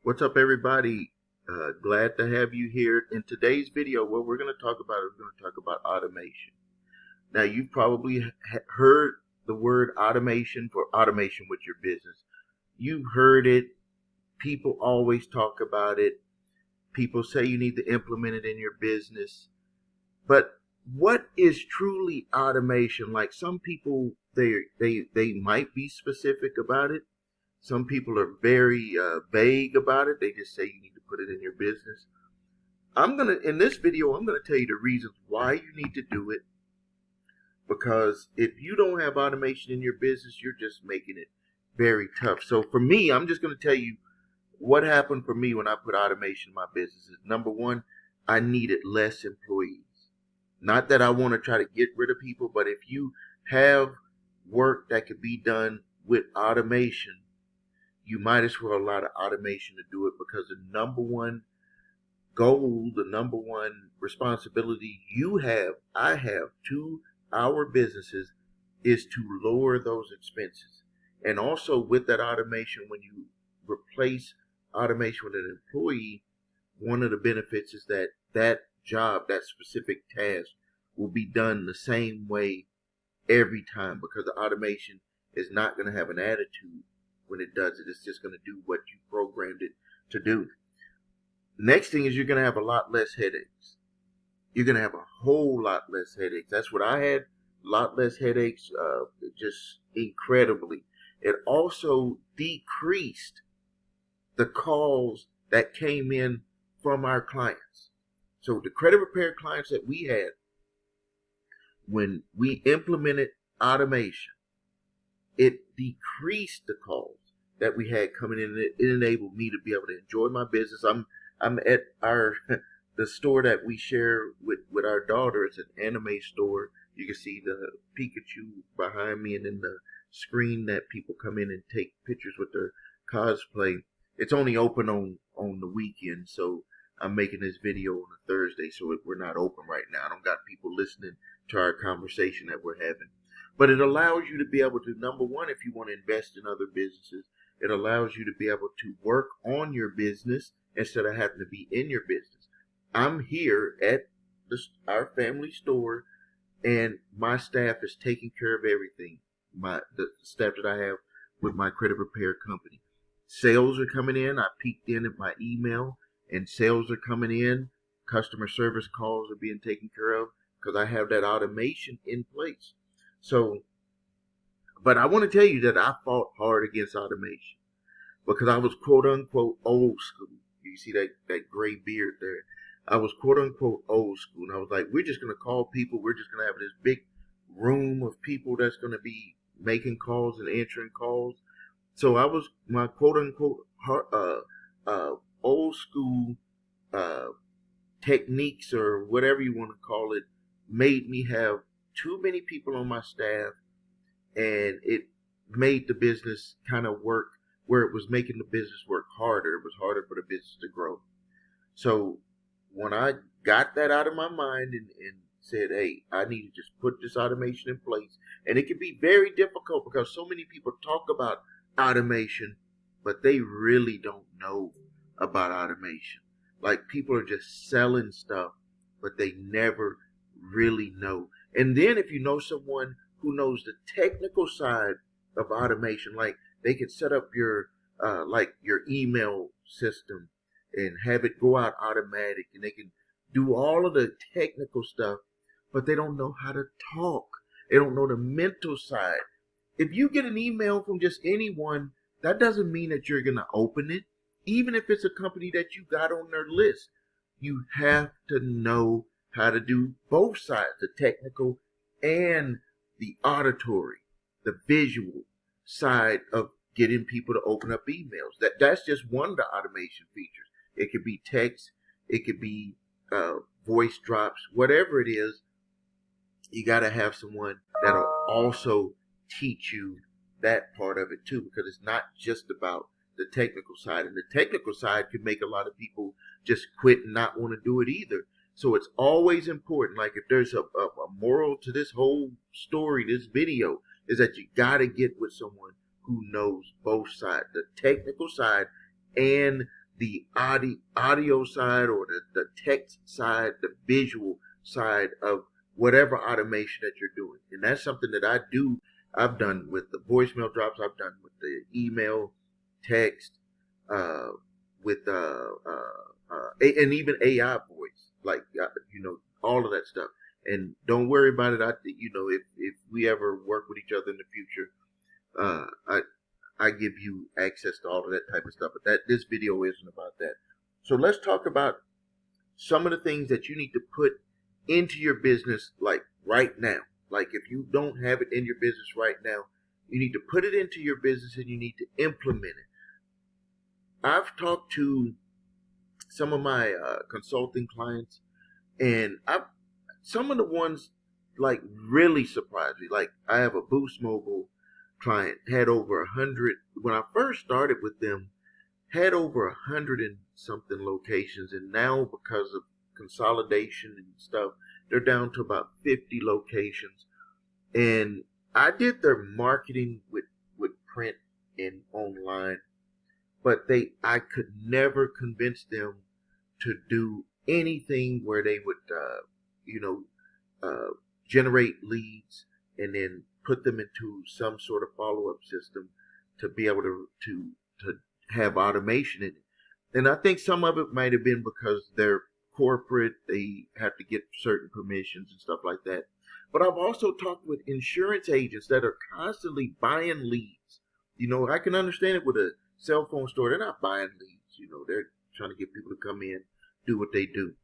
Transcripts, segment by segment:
What's up, everybody? Glad to have you here. In today's video, what we're going to talk about is we're going to talk about automation. Now, you've probably heard the word automation for automation with your business. You've heard it. People always talk about it. People say you need to implement it in your business. But what is truly automation? Like some people, they might be specific about it. Some people are very vague about it. They just say you need to put it in your business. In this video, I'm gonna tell you the reasons why you need to do it. Because if you don't have automation in your business, you're just making it very tough. So for me, I'm just gonna tell you what happened for me when I put automation in my business. Number one, I needed less employees. Not that I want to try to get rid of people, but if you have work that could be done with automation, you might as well allow the automation to do it, because the number one goal, the number one responsibility I have to our businesses is to lower those expenses. And also with that automation, when you replace automation with an employee, one of the benefits is that that job, that specific task will be done the same way every time, because the automation is not going to have an attitude when it does it. It's just going to do what you programmed it to do. Next thing is you're going to have a lot less headaches. You're going to have a whole lot less headaches. That's what I had, a lot less headaches, just incredibly. It also decreased the calls that came in from our clients. So the credit repair clients that we had, when we implemented automation, it decreased the calls that we had coming in. It enabled me to be able to enjoy my business. I'm at the store that we share with our daughter. It's an anime store. You can see the Pikachu behind me, and then the screen that people come in and take pictures with their cosplay. It's only open on the weekend, so I'm making this video on a Thursday, so we're not open right now. I don't got people listening to our conversation that we're having. But it allows you to be able to, number one, if you want to invest in other businesses, it allows you to be able to work on your business instead of having to be in your business. I'm here at our family store, and my staff is taking care of everything. The staff that I have with my credit repair company. Sales are coming in. I peeked in at my email, and sales are coming in. Customer service calls are being taken care of because I have that automation in place. So, but I want to tell you that I fought hard against automation because I was quote unquote old school. You see that gray beard there. I was quote unquote old school, and I was like, we're just going to call people. We're just going to have this big room of people that's going to be making calls and answering calls. So I was, my quote unquote old school techniques, or whatever you want to call it, made me have too many people on my staff, and it made the business kind of work where it was making the business work harder. It was harder for the business to grow. So when I got that out of my mind and said, hey, I need to just put this automation in place, and it can be very difficult because so many people talk about automation, but they really don't know about automation. Like, people are just selling stuff, but they never really know. And then if you know someone who knows the technical side of automation, like they can set up your email system and have it go out automatic, and they can do all of the technical stuff, but they don't know how to talk. They don't know the mental side. If you get an email from just anyone, that doesn't mean that you're going to open it. Even if it's a company that you got on their list, you have to know how to do both sides, the technical and the auditory, the visual side of getting people to open up emails. That's just one of the automation features. It could be text, it could be voice drops, whatever it is. You got to have someone that'll also teach you that part of it too, because it's not just about the technical side. And the technical side could make a lot of people just quit and not want to do it either. So it's always important. Like, if there's a moral to this whole story, this video, is that you got to get with someone who knows both sides, the technical side and the audio side or the text side, the visual side of whatever automation that you're doing. And that's something that I do. I've done with the voicemail drops. I've done with the email, text, with and even AI voice, like all of that stuff. And don't worry about it. If we ever work with each other in the future, I give you access to all of that type of stuff. But this video isn't about that. So let's talk about some of the things that you need to put into your business, like right now. Like if you don't have it in your business right now, you need to put it into your business and you need to implement it. I've talked to some of my consulting clients, and some of the ones like really surprised me. Like I have a Boost Mobile client, had over 100 when I first started with them, had over 100 and something locations, and now because of consolidation and stuff, they're down to about 50 locations. And I did their marketing with print and online, but I could never convince them to do anything where they would generate leads and then put them into some sort of follow-up system to be able to have automation in it. And I think some of it might have been because they're corporate, they have to get certain permissions and stuff like that. But I've also talked with insurance agents that are constantly buying leads. I can understand it with a cell phone store. They're not buying leads. They're trying to get people to come in, do what they do.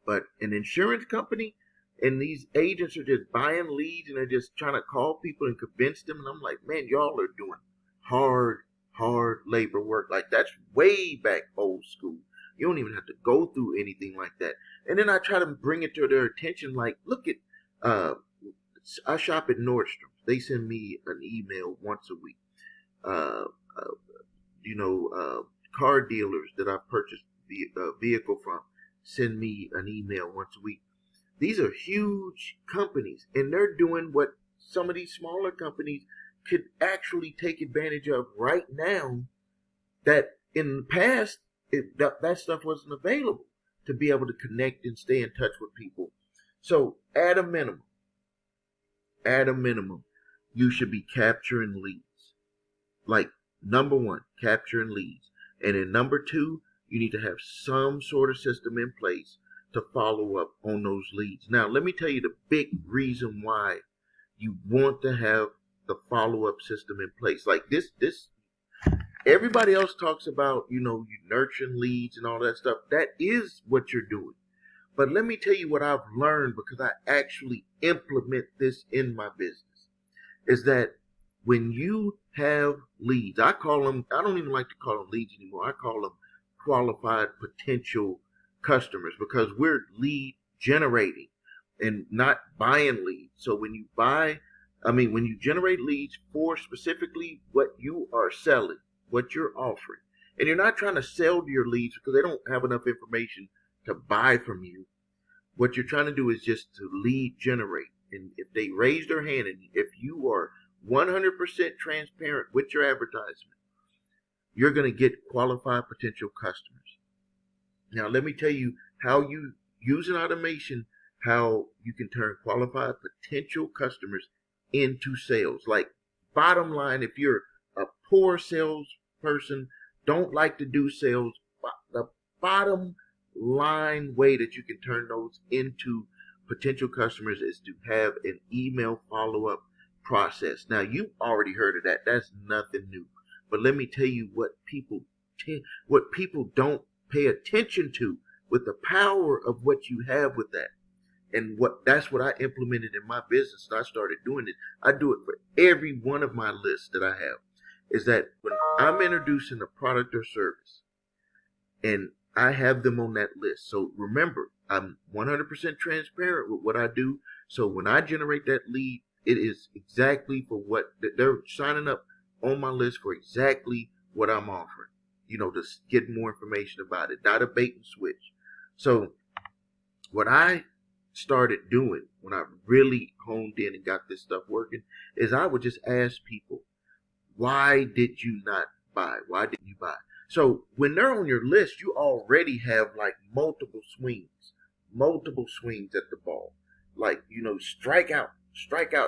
But an insurance company and these agents are just buying leads and they're just trying to call people and convince them. And I'm like, man, y'all are doing hard labor work. Like that's way back old school. You don't even have to go through anything like that. And then I try to bring it to their attention. Like, look at, I shop at Nordstrom. They send me an email once a week. Car dealers that I've purchased the vehicle from send me an email once a week. These are huge companies, and they're doing what some of these smaller companies could actually take advantage of right now, that in the past, that stuff wasn't available, to be able to connect and stay in touch with people. So at a minimum, you should be capturing leads. Like number one, capturing leads. And then number two, you need to have some sort of system in place to follow up on those leads. Now, let me tell you the big reason why you want to have the follow-up system in place. Like this, everybody else talks about, you nurturing leads and all that stuff. That is what you're doing. But let me tell you what I've learned, because I actually implement this in my business, is that when you have leads, I don't even like to call them leads anymore. I call them qualified potential customers, because we're lead generating and not buying leads. So when you generate leads for specifically what you are selling, what you're offering, and you're not trying to sell to your leads because they don't have enough information to buy from you. What you're trying to do is just to lead generate. And if they raise their hand, and if you are 100% transparent with your advertisement, you're going to get qualified potential customers. Now, let me tell you how you use an automation, how you can turn qualified potential customers into sales. Like, bottom line, if you're a poor salesperson, don't like to do sales, the bottom line way that you can turn those into potential customers is to have an email follow-up process. Now, you've already heard of that. That's nothing new. But let me tell you what people don't pay attention to, with the power of what you have with that. And that's what I implemented in my business. And I started doing it. I do it for every one of my lists that I have. Is that when I'm introducing a product or service, and I have them on that list. So remember, I'm 100% transparent with what I do. So when I generate that lead, it is exactly for what they're signing up on my list for, exactly what I'm offering. To get more information about it, not a bait and switch. So what I started doing when I really honed in and got this stuff working is I would just ask people, why did you not buy? Why didn't you buy? So when they're on your list, you already have like multiple swings at the ball. Like, strike out.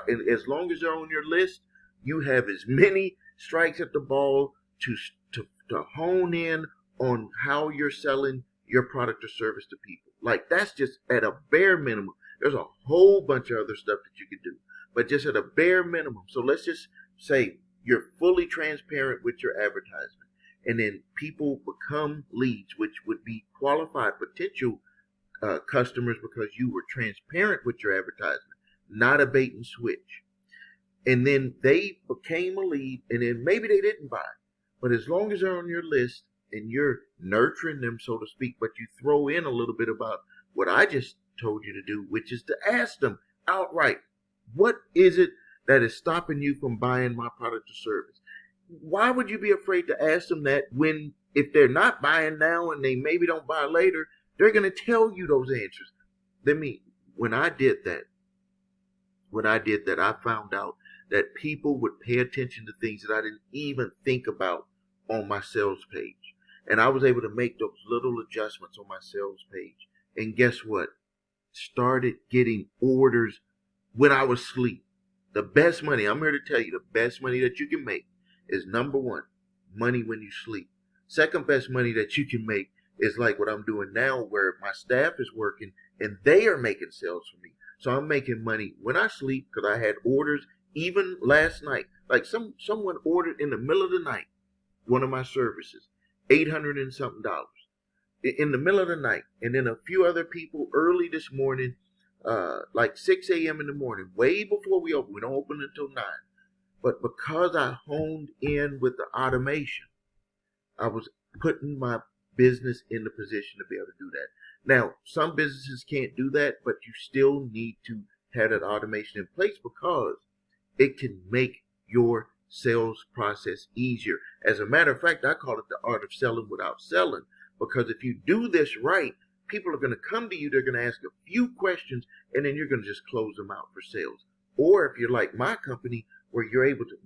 And as long as they're on your list, you have as many strikes at the ball to hone in on how you're selling your product or service to people. Like, that's just at a bare minimum. There's a whole bunch of other stuff that you could do, but just at a bare minimum. So let's just say you're fully transparent with your advertisement, and then people become leads, which would be qualified potential customers because you were transparent with your advertisement, not a bait and switch. And then they became a lead, and then maybe they didn't buy. But as long as they're on your list and you're nurturing them, so to speak, but you throw in a little bit about what I just told you to do, which is to ask them outright, what is it that is stopping you from buying my product or service? Why would you be afraid to ask them that when, if they're not buying now and they maybe don't buy later, they're going to tell you those answers? When I did that, I found out that people would pay attention to things that I didn't even think about on my sales page. And I was able to make those little adjustments on my sales page. And guess what? Started getting orders when I was asleep. The best money, I'm here to tell you, the best money that you can make is, number one, money when you sleep. Second best money that you can make is like what I'm doing now, where my staff is working and they are making sales for me. So I'm making money when I sleep because I had orders even last night. Like someone ordered in the middle of the night one of my services, $800 and something in the middle of the night. And then a few other people early this morning, like 6 a.m. in the morning, way before we open. We don't open until 9. But because I honed in with the automation, I was putting my business in the position to be able to do that. Now, some businesses can't do that, but you still need to have that automation in place because it can make your sales process easier. As a matter of fact, I call it the art of selling without selling, because if you do this right, people are going to come to you, they're going to ask a few questions, and then you're going to just close them out for sales. Or if you're like my company, where you're able to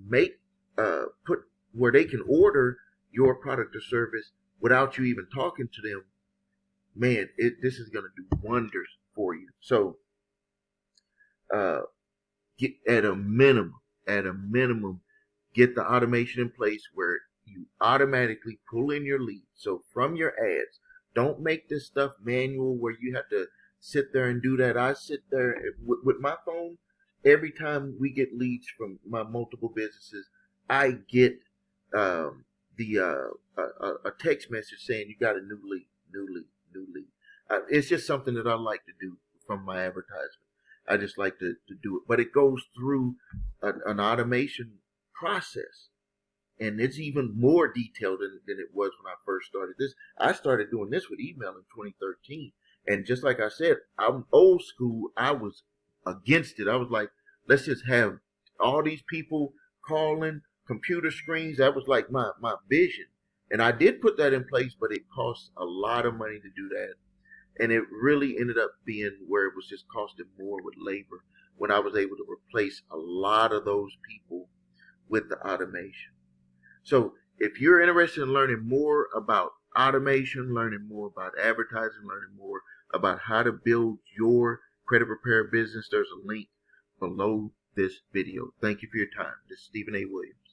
where they can order your product or service without you even talking to them, man, this is going to do wonders for you. So, get at a minimum, get the automation in place where you automatically pull in your leads. So from your ads, don't make this stuff manual where you have to sit there and do that. I sit there with my phone. Every time we get leads from my multiple businesses, I get a text message saying you got a new lead. It's just something that I like to do from my advertisement. I just like to do it, but it goes through an automation process, and it's even more detailed than it was when I first started this. I started doing this with email in 2013, and just like I said, I'm old school. I was against it. I was like, let's just have all these people calling, computer screens. That was like my vision, and I did put that in place, but it costs a lot of money to do that. And it really ended up being where it was just costing more with labor when I was able to replace a lot of those people with the automation. So if you're interested in learning more about automation, learning more about advertising, learning more about how to build your credit repair business, there's a link below this video. Thank you for your time. This is Stephen A. Williams.